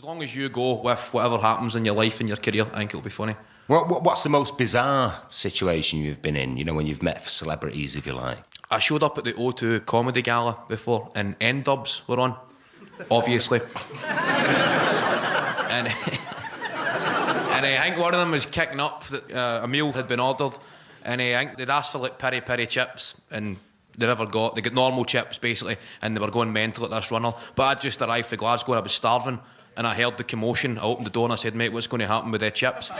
As long as you go with whatever happens in your life and your career, I think it'll be funny. What's the most bizarre situation you've been in, you know, when you've met celebrities, if you like? I showed up at the O2 Comedy Gala before, and N-Dubs were on, obviously. and I think one of them was kicking up that a meal had been ordered, and I think they'd asked for like peri-peri chips, and they got normal chips basically, and they were going mental at this runner. But I'd just arrived from Glasgow and I was starving, and I heard the commotion. I opened the door and I said, "Mate, what's going to happen with the chips?" And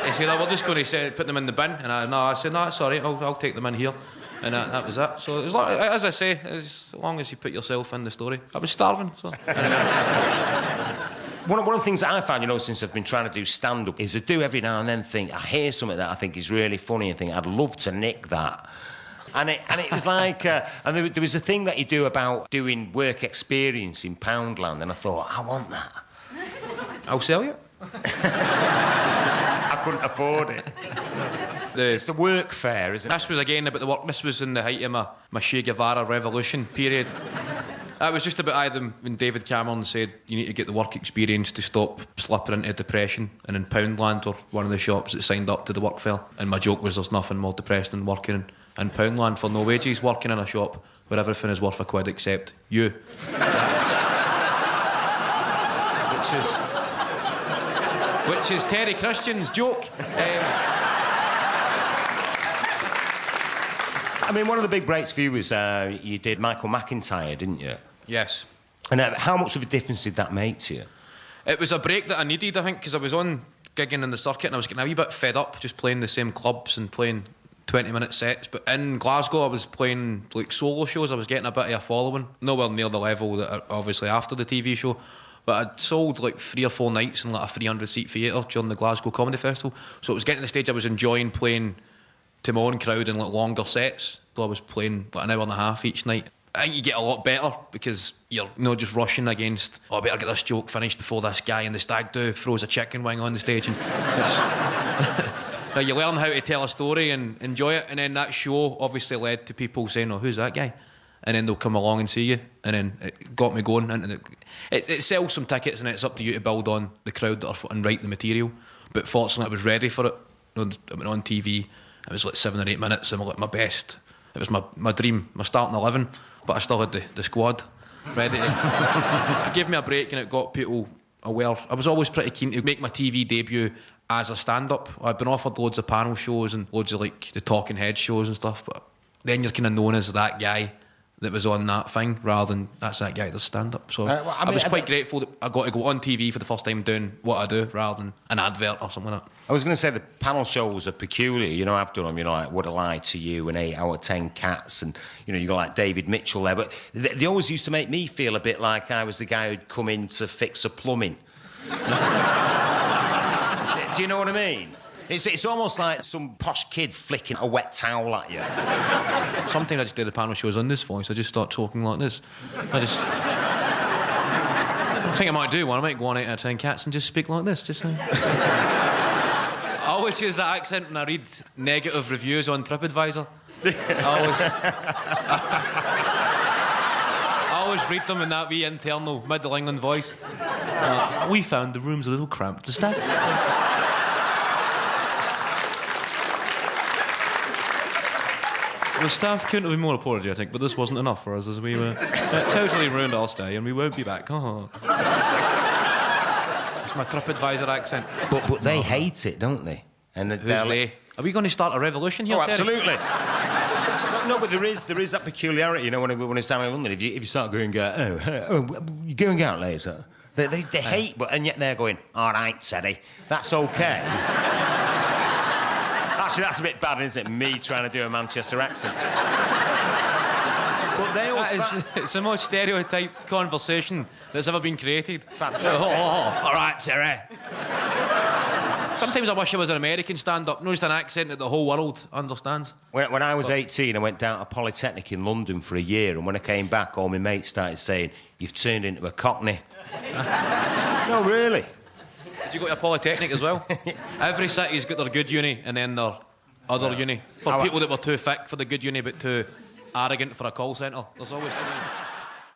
he said, "Oh, we're just going to put them in the bin." And I said, "No, sorry, I'll take them in here." And that was it. So it was like, as I say, as long as you put yourself in the story. I was starving, so. One of the things that I found, you know, since I've been trying to do stand-up, is I do every now and then think, I hear something that I think is really funny and think, I'd love to nick that. And it was like, and there was a thing that you do about doing work experience in Poundland, and I thought, I want that. I'll sell you. I couldn't afford it. It's the work fair, isn't it? This was again about the work. This was in the height of my Che Guevara revolution period. That was just about when David Cameron said you need to get the work experience to stop slipping into depression. And in Poundland were one of the shops that signed up to the work fair. And my joke was there's nothing more depressing than working in Poundland for no wages, working in a shop where everything is worth a quid except you. Which is Terry Christian's joke. I mean, one of the big breaks for you was you did Michael McIntyre, didn't you? Yes. And how much of a difference did that make to you? It was a break that I needed, I think, because I was on gigging in the circuit and I was getting a wee bit fed up just playing the same clubs and playing 20-minute sets. But in Glasgow, I was playing like solo shows. I was getting a bit of a following. Nowhere near the level that obviously after the TV show. But I'd sold like 3 or 4 nights in like a 300-seat theatre during the Glasgow Comedy Festival. So it was getting to the stage I was enjoying playing to my own crowd in like longer sets. So I was playing like an hour and a half each night. I think you get a lot better because you're not just rushing against, oh, I better get this joke finished before this guy in the stag do throws a chicken wing on the stage. And now you learn how to tell a story and enjoy it, and then that show obviously led to people saying, "Oh, who's that guy?" And then they'll come along and see you, and then it got me going. And it sells some tickets, and it's up to you to build on the crowd and write the material. But fortunately, I was ready for it. It went on TV. It was like 7 or 8 minutes, and like my best. It was my dream, my starting 11, but I still had the squad ready. It gave me a break, and it got people aware. I was always pretty keen to make my TV debut as a stand-up. I'd been offered loads of panel shows and loads of like the talking head shows and stuff, but then you're kind of known as that guy that was on that thing rather than that's that guy that's stand-up. So I was quite grateful that I got to go on TV for the first time doing what I do rather than an advert or something like that. I was going to say the panel shows are peculiar. You know, I've done them, you know, like Would I Lie to You and 8 Out of 10 Cats, and, you know, you got like David Mitchell there, but they always used to make me feel a bit like I was the guy who'd come in to fix a plumbing. Do you know what I mean? It's almost like some posh kid flicking a wet towel at you. Sometimes I just do the panel shows on this voice. I just start talking like this. I think I might do one. I might go on 8 out of 10 Cats and just speak like this. I always use that accent when I read negative reviews on TripAdvisor. I always read them in that wee internal Middle England voice. We found the rooms a little cramped. The staff... The staff couldn't have been more apologetic, but this wasn't enough for us as we were totally ruined our stay and we won't be back. Oh. It's my TripAdvisor accent. But they hate it, don't they? And who's they? Are we going to start a revolution here, Terry? Absolutely. No, but there is that peculiarity, you know, when it's down in London, if you start going, you're going out later. They hate, and yet they're going, all right, Teddy, that's okay. Actually, that's a bit bad, isn't it? Me trying to do a Manchester accent. But they always... It's the most stereotyped conversation that's ever been created. Fantastic. All right, Terry. Sometimes I wish I was an American stand-up. Not just an accent that the whole world understands. When I was 18, I went down to Polytechnic in London for a year, and when I came back, all my mates started saying, "You've turned into a Cockney." No, really. Did you go to a Polytechnic as well? Every city's got their good uni and then their other uni. For people that were too thick for the good uni but too arrogant for a call centre. There's always...